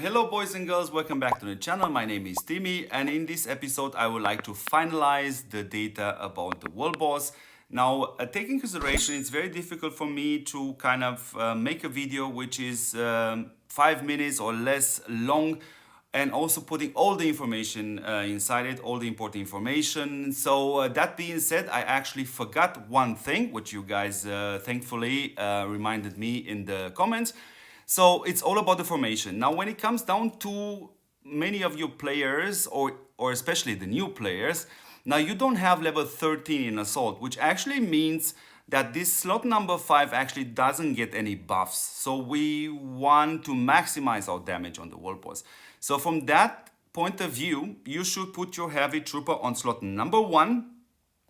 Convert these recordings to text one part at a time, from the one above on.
Hello boys and girls, welcome back to the channel. My name is Timmy, and in this episode I would like to finalize the data about the world boss. Now, taking consideration, it's very difficult for me to kind of make a video which is 5 minutes or less long, and also putting all the information inside it, all the important information. So that being said, I actually forgot one thing, which you guys thankfully reminded me in the comments. So it's all about the formation. Now, when it comes down to many of your players, or especially the new players, now you don't have level 13 in Assault, which actually means that this slot number 5 actually doesn't get any buffs. So we want to maximize our damage on the world boss. So from that point of view, you should put your heavy trooper on slot number 1,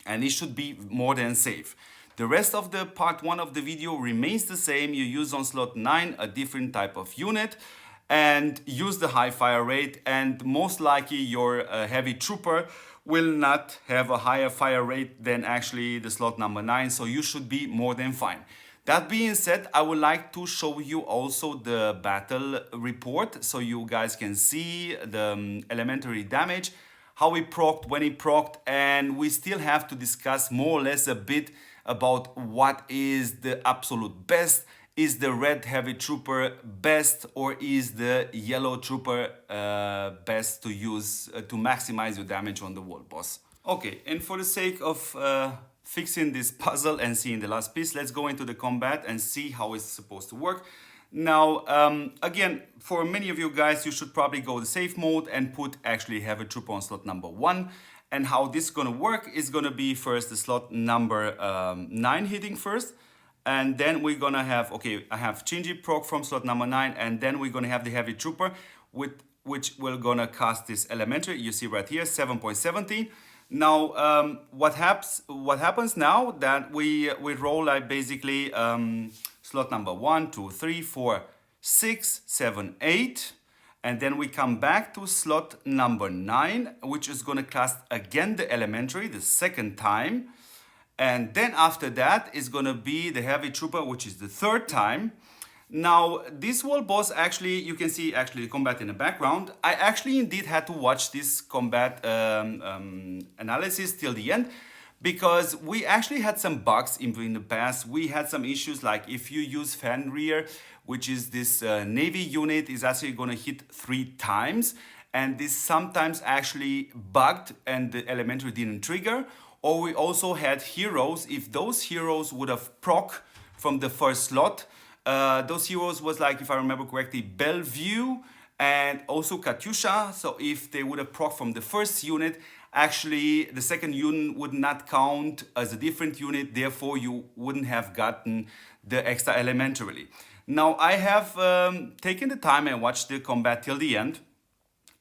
and it should be more than safe. The rest of the part 1 of the video remains the same. You use on slot 9 a different type of unit and use the high fire rate, and most likely your heavy trooper will not have a higher fire rate than actually the slot number 9, so you should be more than fine. That being said, I would like to show you also the battle report so you guys can see the elementary damage, how it procced, when it procced, and we still have to discuss more or less a bit about what is the absolute best. Is the red heavy trooper best, or is the yellow trooper best to use to maximize your damage on the world boss? Okay, and for the sake of fixing this puzzle and seeing the last piece, let's go into the combat and see how it's supposed to work. Now, again, for many of you guys, you should probably go the safe mode and put actually heavy trooper on slot number 1. And how this is gonna work is gonna be first the slot number 9 hitting first. And then we're gonna have, okay, I have Chingy proc from slot number 9, and then we're gonna have the heavy trooper with which we're gonna cast this elementary. You see right here, 7.17. Now, what happens now that we roll like basically slot number 1, 2, 3, 4, 6, 7, 8. And then we come back to slot number 9, which is gonna cast again the elementary the second time. And then after that is gonna be the heavy trooper, which is the third time. Now, this world boss actually, you can see actually the combat in the background. I actually indeed had to watch this combat analysis till the end, because we actually had some bugs in the past. We had some issues like if you use Fenrir, which is this Navy unit, is actually gonna hit 3 times. And this sometimes actually bugged and the elementary didn't trigger. Or we also had heroes. If those heroes would have proc from the first slot, those heroes was like, if I remember correctly, Bellevue and also Katyusha. So if they would have proc from the first unit, actually the second unit would not count as a different unit. Therefore, you wouldn't have gotten the extra elementarily. Now, I have taken the time and watched the combat till the end.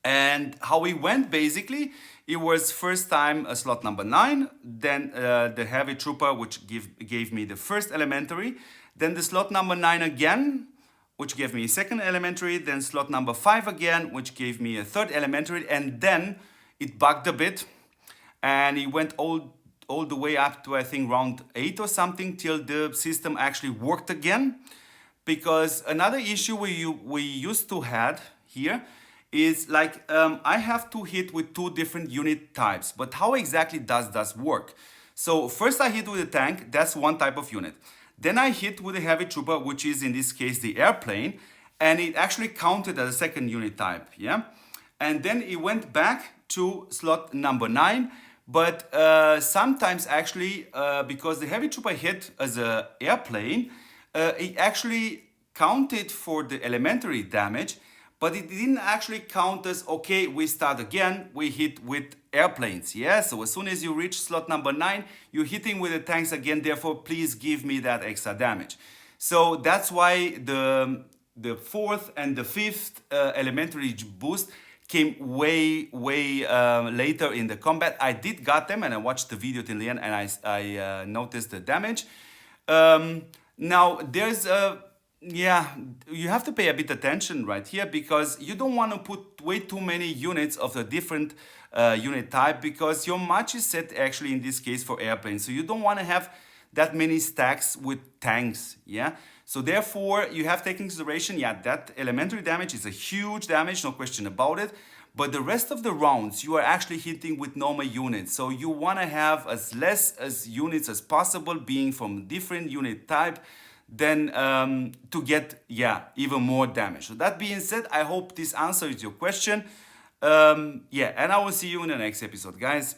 And how it went, basically, it was first time a slot number 9, then the heavy trooper, which gave me the first elementary, then the slot number 9 again, which gave me a second elementary, then slot number 5 again, which gave me a third elementary, and then it bugged a bit, and it went all the way up to, I think, round 8 or something, till the system actually worked again. Because another issue we used to had here is like I have to hit with 2 different unit types, but how exactly does that work? So first I hit with a tank, that's one type of unit. Then I hit with a heavy trooper, which is in this case the airplane, and it actually counted as a second unit type, yeah? And then it went back to slot number 9, but sometimes actually, because the heavy trooper hit as an airplane, it actually counted for the elementary damage, but it didn't actually count as, okay, we start again, we hit with airplanes, yeah? So as soon as you reach slot number 9, you're hitting with the tanks again, therefore please give me that extra damage. So that's why the 4th and the 5th elementary boost came way later in the combat. I did got them, and I watched the video till the end, and I noticed the damage. Now there's yeah, you have to pay a bit attention right here, because you don't want to put way too many units of a different unit type, because your match is set actually in this case for airplanes. So you don't want to have that many stacks with tanks, yeah? So therefore, you have taken into consideration, yeah, that elementary damage is a huge damage, no question about it. But the rest of the rounds, you are actually hitting with normal units. So you want to have as less as units as possible being from different unit type then to get, yeah, even more damage. So that being said, I hope this answers your question. Yeah, and I will see you in the next episode, guys.